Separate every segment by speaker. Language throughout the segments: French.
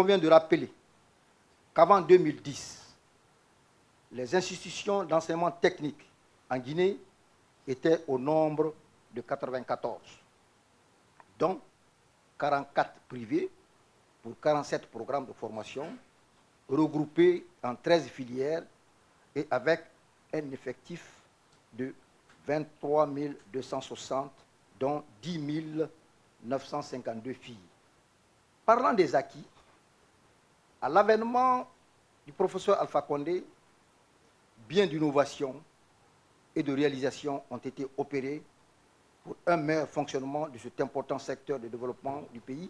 Speaker 1: convient de rappeler qu'avant 2010, les institutions d'enseignement technique en Guinée étaient au nombre de 94, dont 44 privés pour 47 programmes de formation, regroupés en 13 filières et avec un effectif de 23 260, dont 10 952 filles. Parlant des acquis, à l'avènement du professeur Alpha Condé, bien d'innovation et de réalisation ont été opérés pour un meilleur fonctionnement de cet important secteur de développement du pays,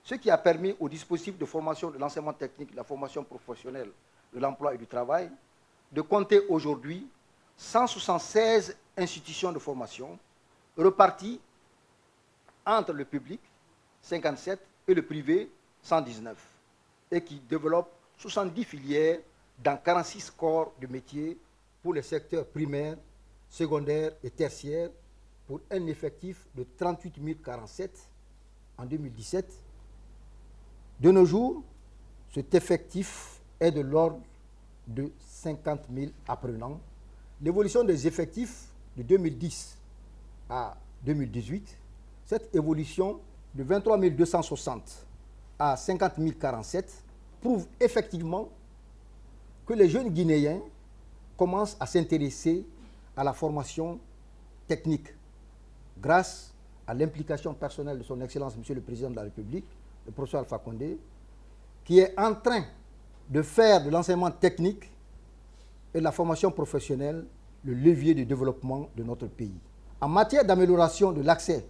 Speaker 1: ce qui a permis au dispositif de formation de l'enseignement technique, de la formation professionnelle, de l'emploi et du travail, de compter aujourd'hui 176 institutions de formation reparties entre le public, 57, et le privé, 119, et qui développent 70 filières dans 46 corps de métiers pour les secteurs primaires, secondaires et tertiaires, pour un effectif de 38 047 en 2017. De nos jours, cet effectif est de l'ordre de 50 000 apprenants. L'évolution des effectifs de 2010 à 2018, cette évolution de 23 260 à 50 047 prouve effectivement que les jeunes Guinéens commencent à s'intéresser à la formation technique grâce à l'implication personnelle de son Excellence, Monsieur le Président de la République, le professeur Alpha Condé, qui est en train de faire de l'enseignement technique et de la formation professionnelle le levier de développement de notre pays. En matière d'amélioration de l'accès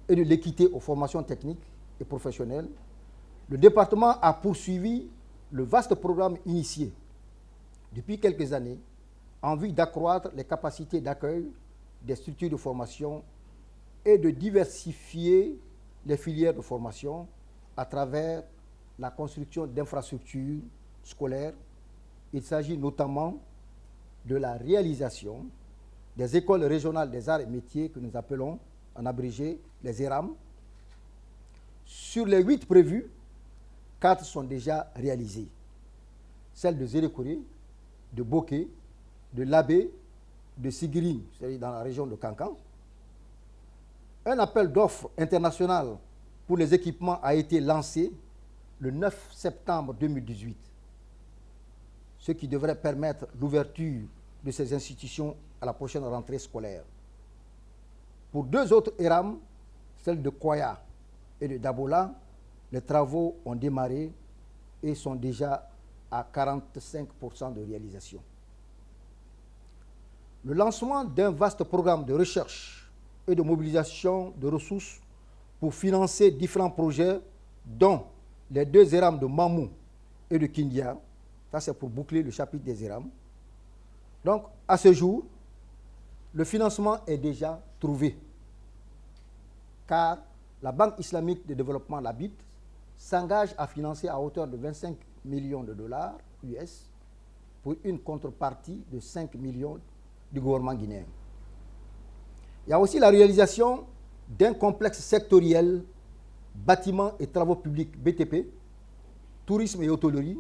Speaker 1: et de l'équité aux formations techniques et professionnelles, le département a poursuivi le vaste programme initié depuis quelques années en vue d'accroître les capacités d'accueil des structures de formation et de diversifier les filières de formation à travers la construction d'infrastructures scolaires. Il s'agit notamment de la réalisation des écoles régionales des arts et métiers que nous appelons en abrégé les ERAM. Sur les 8 prévues, 4 sont déjà réalisées. Celles de Zérékoré, de Boké, de Labé, de Sigirine, c'est-à-dire dans la région de Kankan. Un appel d'offres international pour les équipements a été lancé le 9 septembre 2018, ce qui devrait permettre l'ouverture de ces institutions à la prochaine rentrée scolaire. Pour 2 autres ERAM, celles de Koya et de Dabola, les travaux ont démarré et sont déjà à 45% de réalisation. Le lancement d'un vaste programme de recherche et de mobilisation de ressources pour financer différents projets, dont les 2 ERAM de Mamou et de Kindia. Ça, c'est pour boucler le chapitre des ERAM. Donc, à ce jour, le financement est déjà trouvé, car la Banque islamique de développement, la BID, s'engage à financer à hauteur de 25 millions de dollars US pour une contrepartie de 5 millions du gouvernement guinéen. Il y a aussi la réalisation d'un complexe sectoriel bâtiments et travaux publics BTP, tourisme et hôtellerie,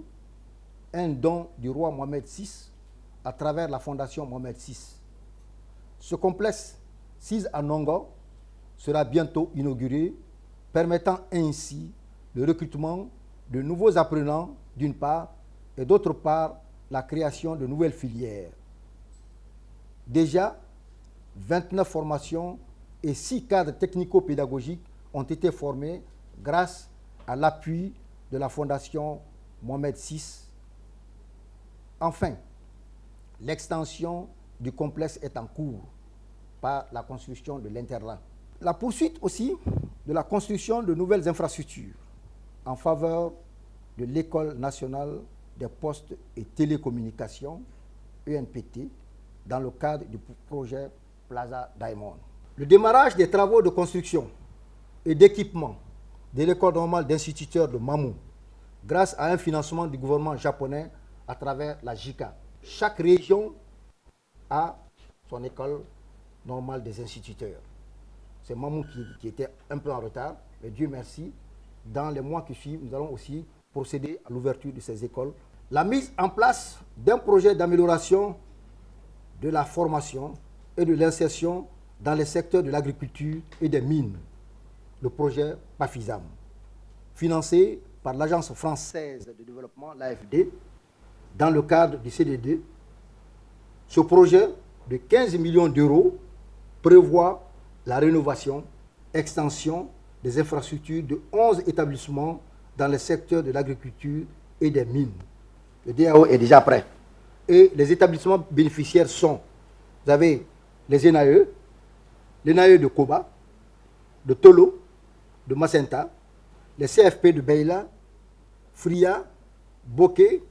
Speaker 1: un don du roi Mohamed VI à travers la fondation Mohamed VI. Ce complexe, 6 à Nongo, sera bientôt inauguré, permettant ainsi le recrutement de nouveaux apprenants d'une part et d'autre part la création de nouvelles filières. Déjà, 29 formations et 6 cadres technico-pédagogiques ont été formés grâce à l'appui de la fondation Mohamed VI. Enfin, l'extension du complexe est en cours par la construction de l'internat. La poursuite aussi de la construction de nouvelles infrastructures en faveur de l'École nationale des postes et télécommunications, ENPT, dans le cadre du projet Plaza Diamond. Le démarrage des travaux de construction et d'équipement de l'école normale d'instituteurs de Mamou, grâce à un financement du gouvernement japonais à travers la JICA. Chaque région a son école normale des instituteurs. C'est Mamou qui était un peu en retard, mais Dieu merci, dans les mois qui suivent, nous allons aussi procéder à l'ouverture de ces écoles. La mise en place d'un projet d'amélioration de la formation et de l'insertion dans les secteurs de l'agriculture et des mines, le projet PAFISAM, financé par l'Agence française de développement, l'AFD, dans le cadre du CDD. Ce projet de 15 millions d'euros prévoit la rénovation, extension des infrastructures de 11 établissements dans les secteurs de l'agriculture et des mines. Le DAO est déjà prêt. Et les établissements bénéficiaires sont, vous avez les ENAE, l'ENAE de Koba, de Tolo, de Macenta, les CFP de Beila, Fria, Bokeh,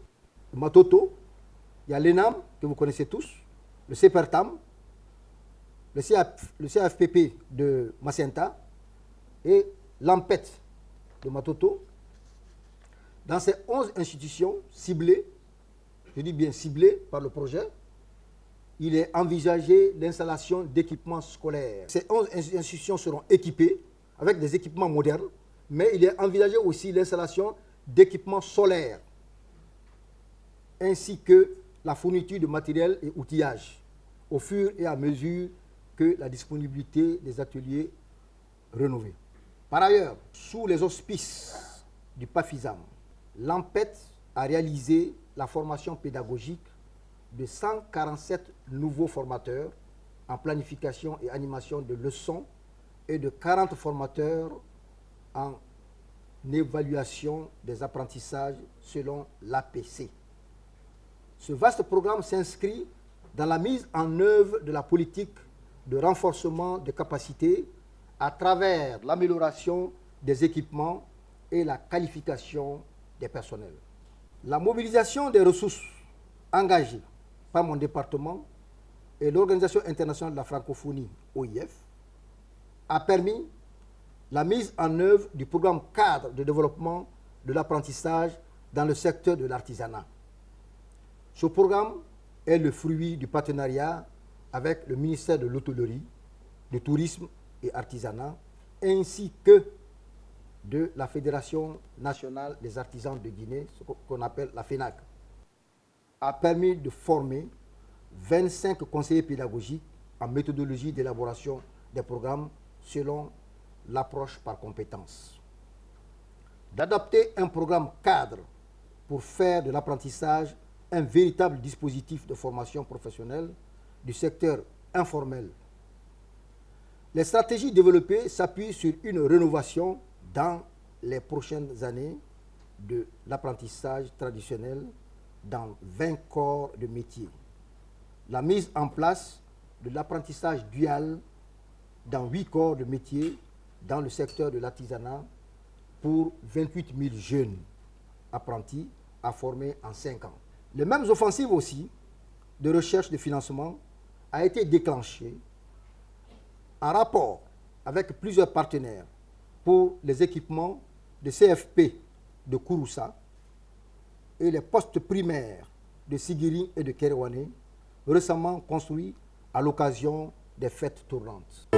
Speaker 1: Matoto, il y a l'ENAM, que vous connaissez tous, le CEPERTAM, le CFPP de Macenta et l'AMPET de Matoto. Dans ces 11 institutions ciblées, je dis bien ciblées par le projet, il est envisagé l'installation d'équipements scolaires. Ces 11 institutions seront équipées avec des équipements modernes, mais il est envisagé aussi l'installation d'équipements solaires, ainsi que la fourniture de matériel et outillage, au fur et à mesure que la disponibilité des ateliers rénovés. Par ailleurs, sous les auspices du PAFISAM, l'AMPET a réalisé la formation pédagogique de 147 nouveaux formateurs en planification et animation de leçons et de 40 formateurs en évaluation des apprentissages selon l'APC. Ce vaste programme s'inscrit dans la mise en œuvre de la politique de renforcement des capacités à travers l'amélioration des équipements et la qualification des personnels. La mobilisation des ressources engagées par mon département et l'Organisation internationale de la francophonie, OIF, a permis la mise en œuvre du programme cadre de développement de l'apprentissage dans le secteur de l'artisanat. Ce programme est le fruit du partenariat avec le ministère de l'Hôtellerie, du Tourisme et Artisanat, ainsi que de la Fédération nationale des artisans de Guinée, ce qu'on appelle la FENAC, a permis de former 25 conseillers pédagogiques en méthodologie d'élaboration des programmes selon l'approche par compétences. D'adapter un programme cadre pour faire de l'apprentissage un véritable dispositif de formation professionnelle du secteur informel. Les stratégies développées s'appuient sur une rénovation dans les prochaines années de l'apprentissage traditionnel dans 20 corps de métier. La mise en place de l'apprentissage dual dans 8 corps de métier dans le secteur de l'artisanat pour 28 000 jeunes apprentis à former en 5 ans. Les mêmes offensives aussi de recherche de financement a été déclenchée en rapport avec plusieurs partenaires pour les équipements de CFP de Kouroussa et les postes primaires de Sigiri et de Kerewane, récemment construits à l'occasion des fêtes tournantes.